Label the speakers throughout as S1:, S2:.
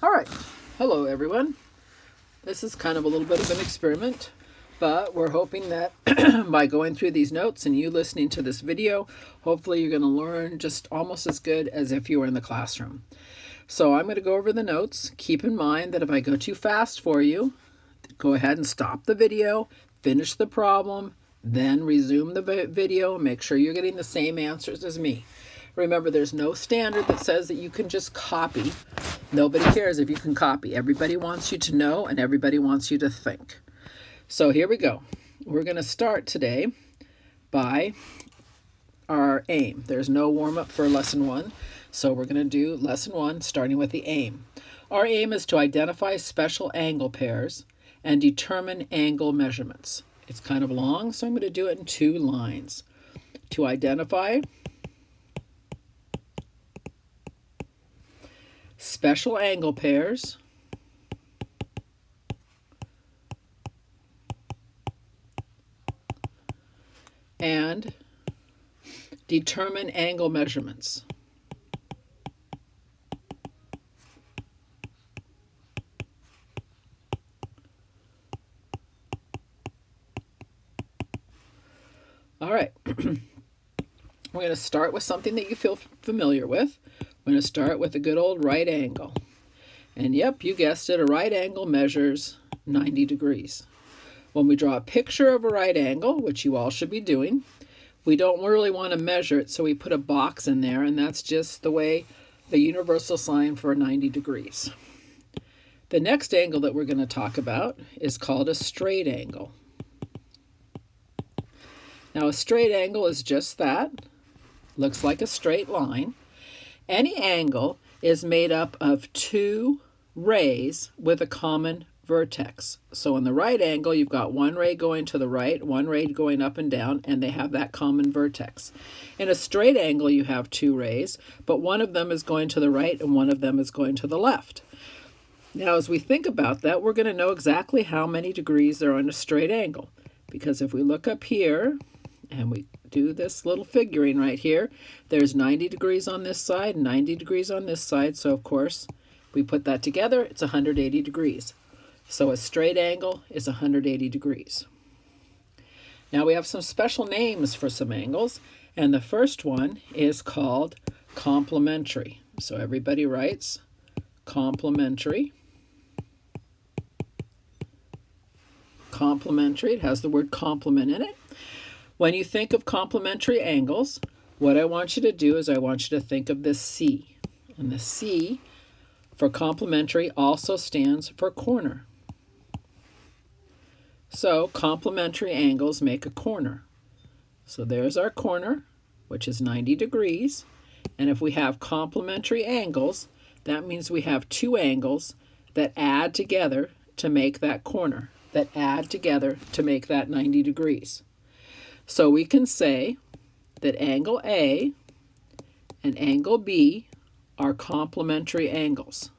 S1: All right. Hello, everyone. This is kind of a little bit of an experiment, but we're hoping that by going through these notes and you listening to this video, hopefully you're going to learn just almost as good as if you were in the classroom. So I'm going to go over the notes. Keep in mind that if I go too fast for you, go ahead and stop the video, finish the problem, then resume the video. Make sure you're getting the same answers as me. Remember, there's no standard that says that you can just copy. Nobody cares if you can copy. Everybody wants you to know and everybody wants you to think. So here we go. We're going to start today by our aim. There's no warm-up for lesson 1, so we're going to do lesson 1 starting with the aim. Our aim is to identify special angle pairs and determine angle measurements. It's kind of long, so I'm going to do it in 2 lines. To identify special angle pairs and determine angle measurements. All right. We're going to start with something that you feel familiar with. We're going to start with a good old right angle. And yep, you guessed it, a right angle measures 90 degrees. When we draw a picture of a right angle, which you all should be doing, we don't really want to measure it, so we put a box in there, and that's just the way the universal sign for 90 degrees. The next angle that we're going to talk about is called a straight angle. Now, a straight angle is just that. Looks like a straight line. Any angle is made up of 2 rays with a common vertex. So in the right angle, you've got 1 ray going to the right, 1 ray going up and down, and they have that common vertex. In a straight angle, you have 2 rays, but one of them is going to the right and one of them is going to the left. Now, as we think about that, we're going to know exactly how many degrees there are in a straight angle. Because if we look up here, and we do this little figuring right here, there's 90 degrees on this side, 90 degrees on this side, so of course, we put that together, it's 180 degrees. So a straight angle is 180 degrees. Now we have some special names for some angles, and the first one is called complementary. So everybody writes complementary. Complementary, it has the word complement in it. When you think of complementary angles, what I want you to do is I want you to think of this C. And the C for complementary also stands for corner. So complementary angles make a corner. So there's our corner, which is 90 degrees. And if we have complementary angles, that means we have 2 angles that add together to make that corner, that add together to make that 90 degrees. So we can say that angle A and angle B are complementary angles.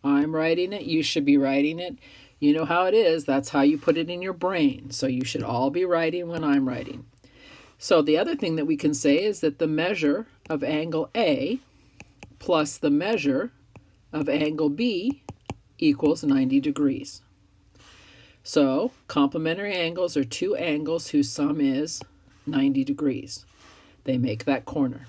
S1: I'm writing it, you should be writing it. You know how it is, that's how you put it in your brain. So you should all be writing when I'm writing. So the other thing that we can say is that the measure of angle A plus the measure of angle B equals 90 degrees. So complementary angles are 2 angles whose sum is 90 degrees. They make that corner.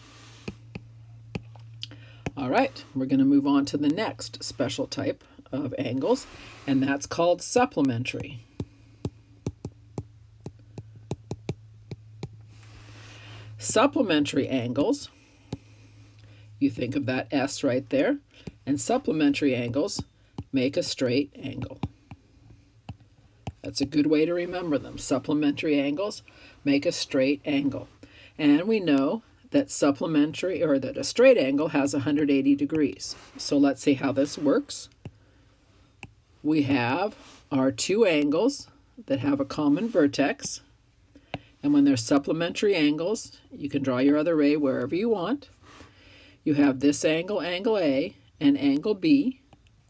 S1: All right, we're going to move on to the next special type of angles, and that's called supplementary. Supplementary angles, you think of that S right there, and supplementary angles make a straight angle. That's a good way to remember them. Supplementary angles make a straight angle. And we know that that a straight angle has 180 degrees. So let's see how this works. We have our 2 angles that have a common vertex. And when they're supplementary angles, you can draw your other ray wherever you want. You have this angle, angle A, and angle B.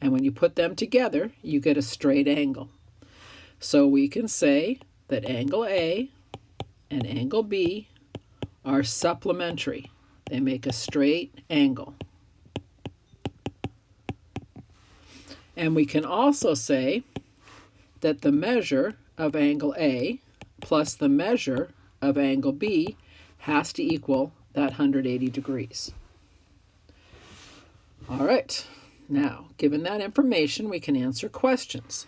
S1: And when you put them together, you get a straight angle. So we can say that angle A and angle B are supplementary. They make a straight angle. And we can also say that the measure of angle A plus the measure of angle B has to equal that 180 degrees. All right, now, given that information, we can answer questions.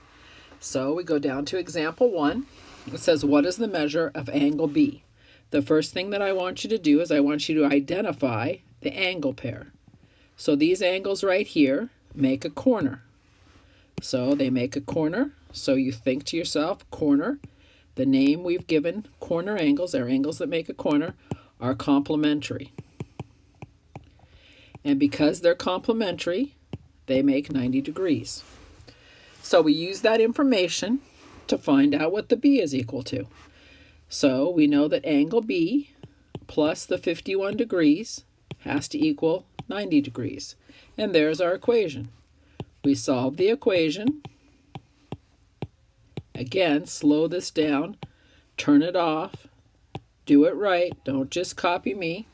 S1: So we go down to example 1. It says, what is the measure of angle B? The first thing that I want you to do is I want you to identify the angle pair. So these angles right here make a corner. So they make a corner. So you think to yourself, corner. The name we've given corner angles, or angles that make a corner, are complementary. And because they're complementary, they make 90 degrees. So we use that information to find out what the B is equal to. So we know that angle B plus the 51 degrees has to equal 90 degrees. And there's our equation. We solve the equation. Again, slow this down, turn it off, do it right, don't just copy me.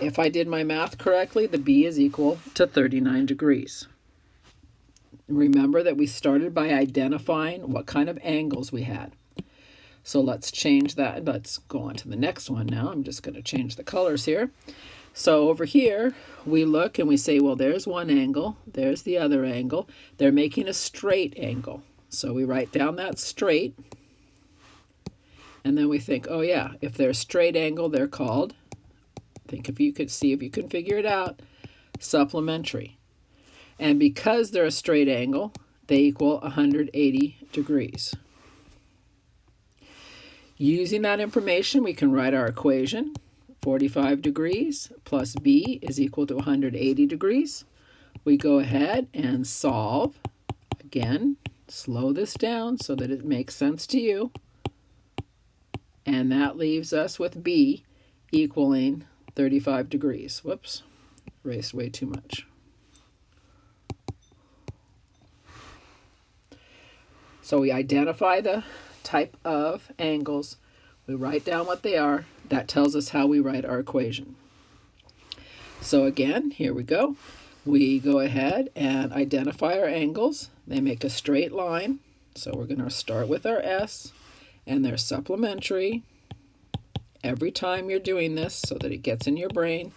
S1: If I did my math correctly, the B is equal to 39 degrees. Remember that we started by identifying what kind of angles we had. So let's change that. Let's go on to the next one now. I'm just going to change the colors here. So over here, we look and we say, well, there's one angle, there's the other angle. They're making a straight angle. So we write down that straight. And then we think, oh yeah, if they're a straight angle, they're called, think if you could see if you can figure it out, supplementary. And because they're a straight angle, they equal 180 degrees. Using that information, we can write our equation. 45 degrees plus B is equal to 180 degrees. We go ahead and solve. Again, slow this down so that it makes sense to you. And that leaves us with B equaling 35 degrees. Whoops, erased way too much. So we identify the type of angles. We write down what they are. That tells us how we write our equation. So again, here we go. We go ahead and identify our angles. They make a straight line. So we're going to start with our S, and they're supplementary. Every time you're doing this so that it gets in your brain,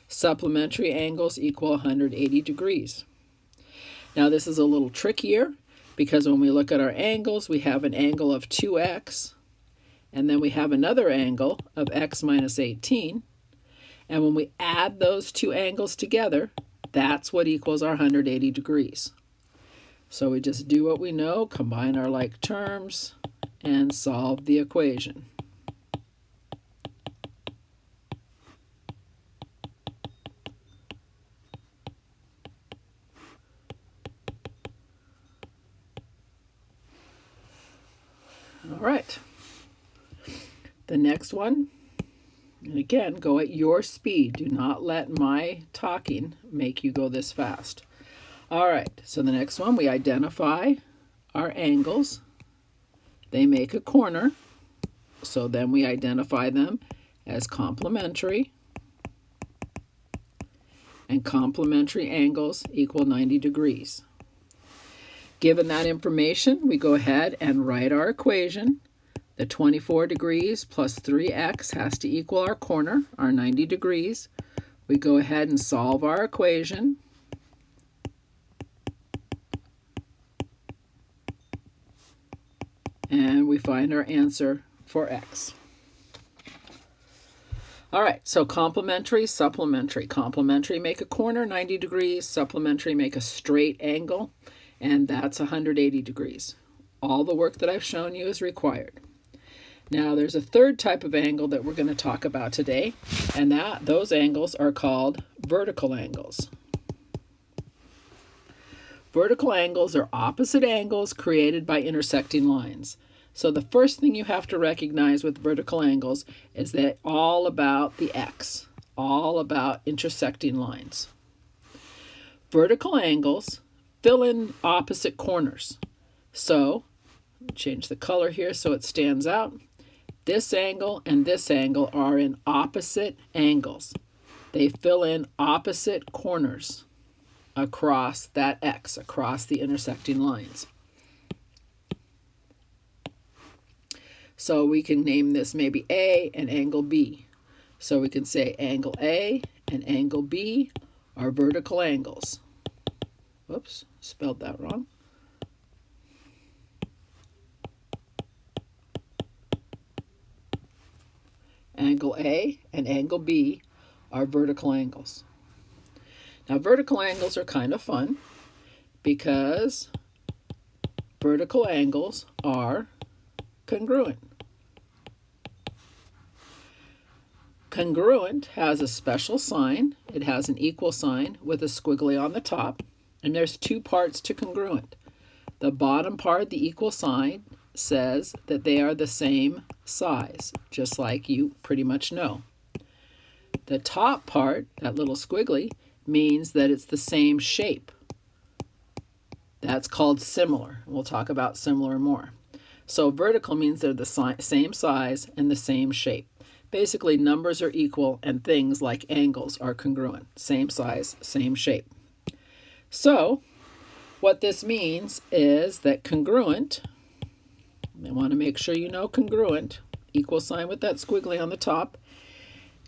S1: supplementary angles equal 180 degrees. Now this is a little trickier because when we look at our angles, we have an angle of 2x, and then we have another angle of x minus 18. And when we add those two angles together, that's what equals our 180 degrees. So we just do what we know, combine our like terms, and solve the equation. All right. The next one, and again, go at your speed. Do not let my talking make you go this fast. All right, so the next one, we identify our angles. They make a corner, so then we identify them as complementary. And complementary angles equal 90 degrees. Given that information, we go ahead and write our equation. The 24 degrees plus 3x has to equal our corner, our 90 degrees. We go ahead and solve our equation. And we find our answer for x. All right, so complementary, supplementary. Complementary make a corner, 90 degrees. Supplementary make a straight angle, and that's 180 degrees. All the work that I've shown you is required. Now, there's a third type of angle that we're going to talk about today, and those angles are called vertical angles. Vertical angles are opposite angles created by intersecting lines. So the first thing you have to recognize with vertical angles is that all about the x, all about intersecting lines. Vertical angles fill in opposite corners. So, change the color here so it stands out. This angle and this angle are in opposite angles. They fill in opposite corners. across that X, across the intersecting lines. So we can name this maybe A and angle B. So we can say angle A and angle B are vertical angles. Whoops, spelled that wrong. Angle A and angle B are vertical angles. Now, vertical angles are kind of fun because vertical angles are congruent. Congruent has a special sign. It has an equal sign with a squiggly on the top, and there's two parts to congruent. The bottom part, the equal sign, says that they are the same size, just like you pretty much know. The top part, that little squiggly, means that it's the same shape. That's called similar. We'll talk about similar more. So vertical means they're the same size and the same shape. Basically, numbers are equal and things like angles are congruent. Same size, same shape. So what this means is that congruent, I want to make sure you know congruent, equal sign with that squiggly on the top.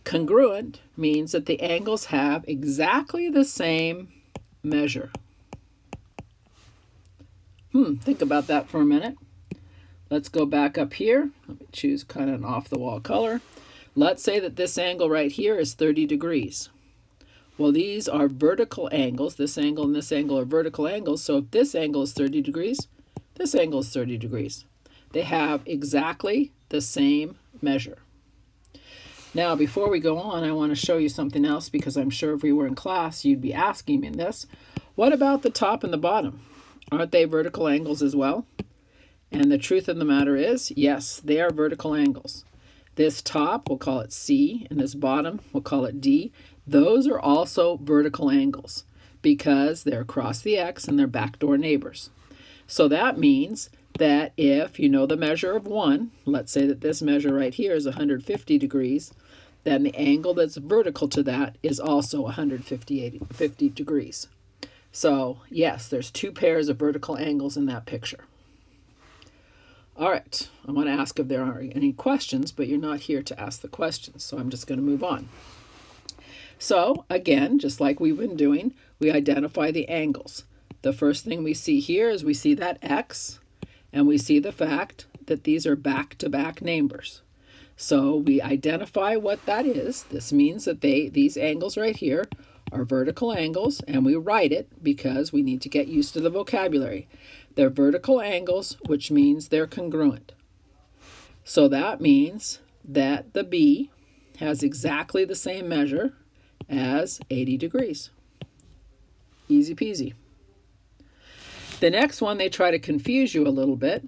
S1: Congruent means that the angles have exactly the same measure. Think about that for a minute. Let's go back up here. Let me choose kind of an off-the-wall color. Let's say that this angle right here is 30 degrees. Well, these are vertical angles. This angle and this angle are vertical angles. So if this angle is 30 degrees, this angle is 30 degrees. They have exactly the same measure. Now, before we go on, I want to show you something else because I'm sure if we were in class, you'd be asking me this. What about the top and the bottom? Aren't they vertical angles as well? And the truth of the matter is, yes, they are vertical angles. This top, we'll call it C, and this bottom, we'll call it D. Those are also vertical angles because they're across the X and they're backdoor neighbors. So that means that if you know the measure of 1, let's say that this measure right here is 150 degrees, then the angle that's vertical to that is also 150 degrees. So yes, there's two pairs of vertical angles in that picture. All right, I want to ask if there are any questions, but you're not here to ask the questions, so I'm just going to move on. So again, just like we've been doing, we identify the angles. The first thing we see here is we see that X, and we see the fact that these are back-to-back neighbors. So we identify what that is. This means that these angles right here are vertical angles, and we write it because we need to get used to the vocabulary. They're vertical angles, which means they're congruent. So that means that the B has exactly the same measure as 80 degrees. Easy peasy. The next one, they try to confuse you a little bit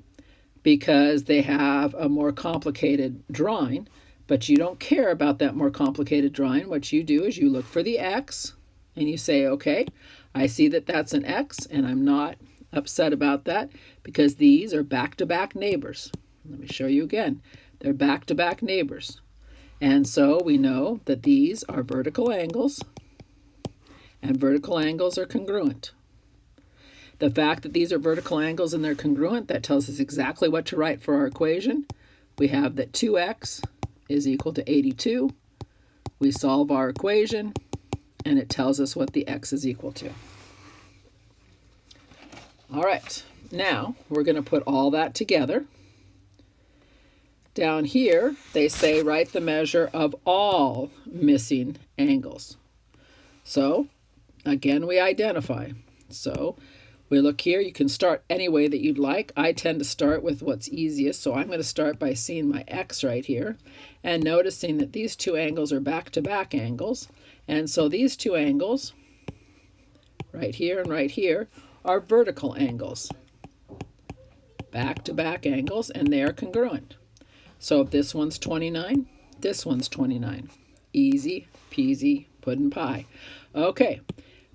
S1: because they have a more complicated drawing, but you don't care about that more complicated drawing. What you do is you look for the X and you say, okay, I see that that's an X and I'm not upset about that because these are back-to-back neighbors. Let me show you again. They're back-to-back neighbors. And so we know that these are vertical angles, and vertical angles are congruent. The fact that these are vertical angles and they're congruent, that tells us exactly what to write for our equation. We have that 2x is equal to 82. We solve our equation, and it tells us what the x is equal to. All right, now we're going to put all that together. Down here, they say write the measure of all missing angles. So, again, we identify. So, we look here. You can start any way that you'd like. I tend to start with what's easiest, so I'm going to start by seeing my x right here and noticing that these two angles are back-to-back angles. And so these two angles, right here and right here, are vertical angles. Back-to-back angles, and they are congruent. So if this one's 29, this one's 29. Easy peasy puddin' pie. Okay,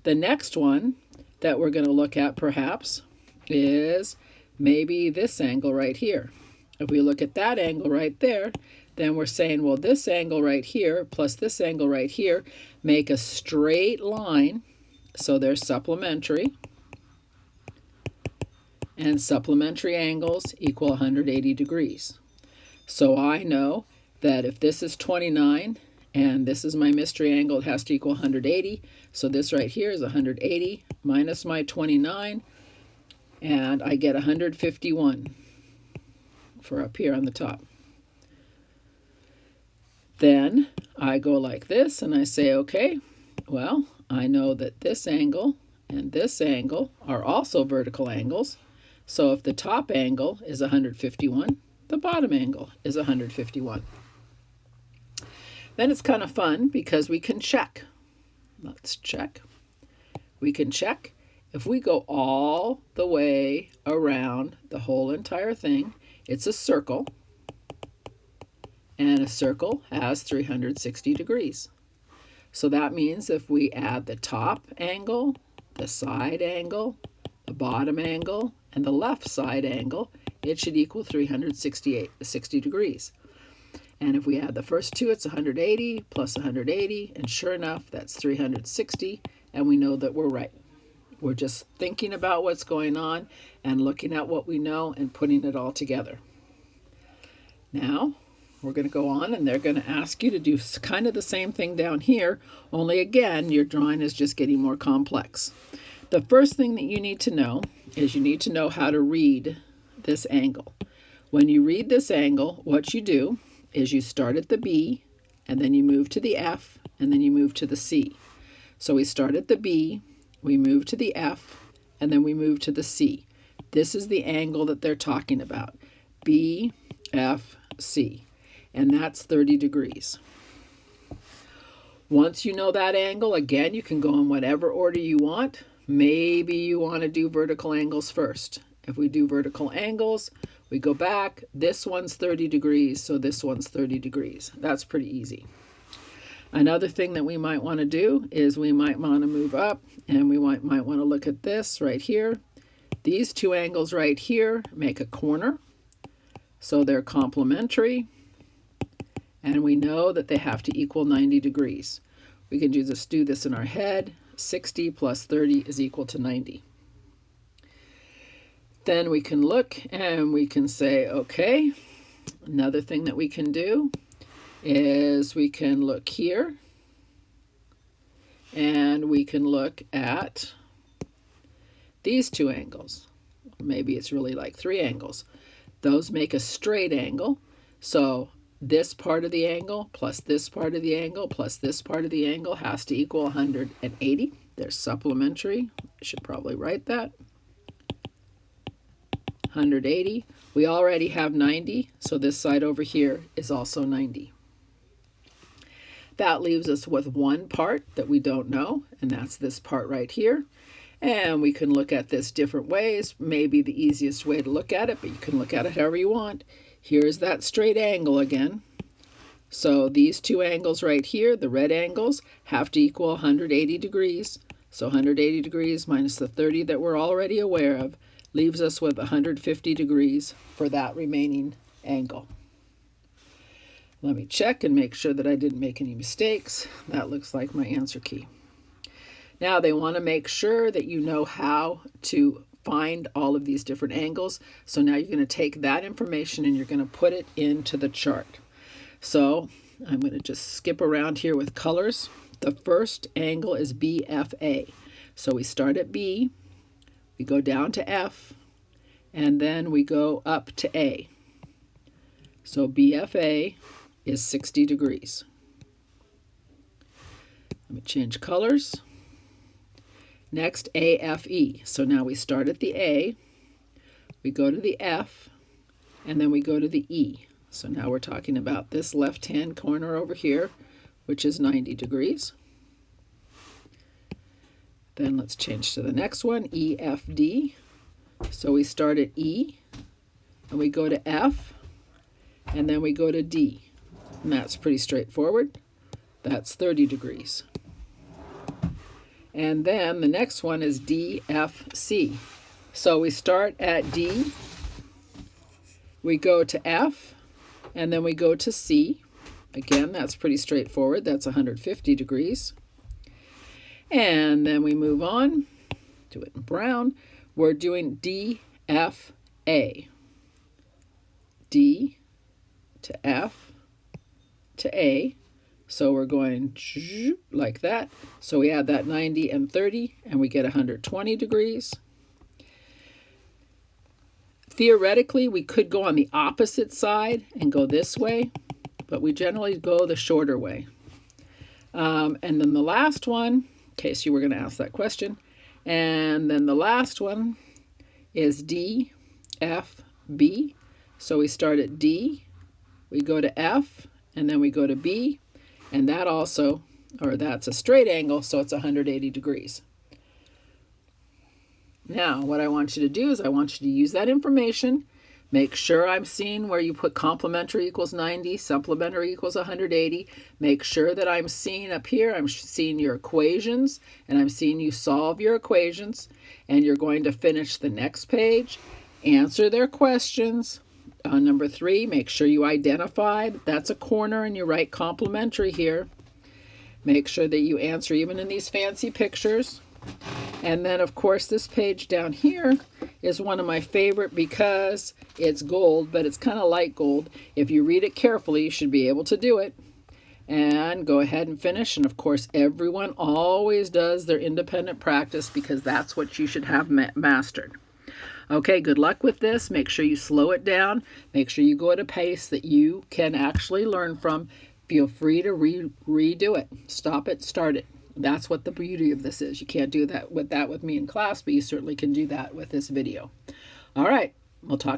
S1: the next one that we're going to look at perhaps is maybe this angle right here. If we look at that angle right there, then we're saying, well, this angle right here plus this angle right here make a straight line so they're supplementary. And supplementary angles equal 180 degrees. So I know that if this is 29 and this is my mystery angle, it has to equal 180. So this right here is 180 minus my 29, and I get 151 for up here on the top. Then I go like this and I say, okay, well, I know that this angle and this angle are also vertical angles. So if the top angle is 151, the bottom angle is 151. Then it's kind of fun because we can check. Let's check. We can check if we go all the way around the whole entire thing. It's a circle, and a circle has 360 degrees. So that means if we add the top angle, the side angle, the bottom angle, and the left side angle, it should equal 360 degrees. And if we add the first two, it's 180 plus 180, and sure enough, that's 360, and we know that we're right. We're just thinking about what's going on and looking at what we know and putting it all together. Now, we're going to go on, and they're going to ask you to do kind of the same thing down here, only again, your drawing is just getting more complex. The first thing that you need to know is you need to know how to read this angle. When you read this angle, what you do is you start at the B, and then you move to the F, and then you move to the C. So we start at the B, we move to the F, and then we move to the C. This is the angle that they're talking about, B, F, C, and that's 30 degrees. Once you know that angle, again, you can go in whatever order you want. Maybe you want to do vertical angles first. If we do vertical angles, we go back. This one's 30 degrees, so this one's 30 degrees. That's pretty easy. Another thing that we might want to do is we might want to move up, and we might want to look at this right here. These two angles right here make a corner, so they're complementary, and we know that they have to equal 90 degrees. We can just do this in our head. 60 plus 30 is equal to 90. Then we can look and we can say, okay, another thing that we can do is we can look here and we can look at these two angles. Maybe it's really like three angles. Those make a straight angle. So this part of the angle plus this part of the angle plus this part of the angle has to equal 180. They're supplementary. I should probably write that. 180. We already have 90, so this side over here is also 90. That leaves us with one part that we don't know, and that's this part right here. And we can look at this different ways. Maybe the easiest way to look at it, but you can look at it however you want. Here's that straight angle again. So these two angles right here, the red angles, have to equal 180 degrees. So 180 degrees minus the 30 that we're already aware of leaves us with 150 degrees for that remaining angle. Let me check and make sure that I didn't make any mistakes. That looks like my answer key. Now they want to make sure that you know how to find all of these different angles. So now you're going to take that information and you're going to put it into the chart. So I'm going to just skip around here with colors. The first angle is BFA. So we start at B, we go down to F, and then we go up to A. So BFA is 60 degrees. Let me change colors. Next, AFE. So now we start at the A, we go to the F, and then we go to the E. So now we're talking about this left-hand corner over here, which is 90 degrees. Then let's change to the next one, EFD. So we start at E, and we go to F, and then we go to D. And that's pretty straightforward. That's 30 degrees. And then the next one is DFC. So we start at D, we go to F, and then we go to C. Again, that's pretty straightforward. That's 150 degrees. And then we move on, do it in brown. We're doing D, F, A. D to F to A. So we're going like that. So we add that 90 and 30, and we get 120 degrees. Theoretically, we could go on the opposite side and go this way, but we generally go the shorter way. And then the last one, in case you were going to ask that question, and then the last one is D, F, B. So we start at D, we go to F, and then we go to B, and that also, or that's a straight angle, so it's 180 degrees. Now, what I want you to do is I want you to use that information. Make sure I'm seeing where you put complementary equals 90, supplementary equals 180. Make sure that I'm seeing up here, I'm seeing your equations, and I'm seeing you solve your equations. And you're going to finish the next page, answer their questions. Number 3, make sure you identify that's a corner and you write complementary here. Make sure that you answer even in these fancy pictures. And then, of course, this page down here is one of my favorite because it's gold, but it's kind of light gold. If you read it carefully, you should be able to do it. And go ahead and finish. And, of course, everyone always does their independent practice because that's what you should have mastered. Okay, good luck with this. Make sure you slow it down. Make sure you go at a pace that you can actually learn from. Feel free to redo it. Stop it, start it. That's what the beauty of this is. You can't do that with me in class, but you certainly can do that with this video. All right, we'll talk.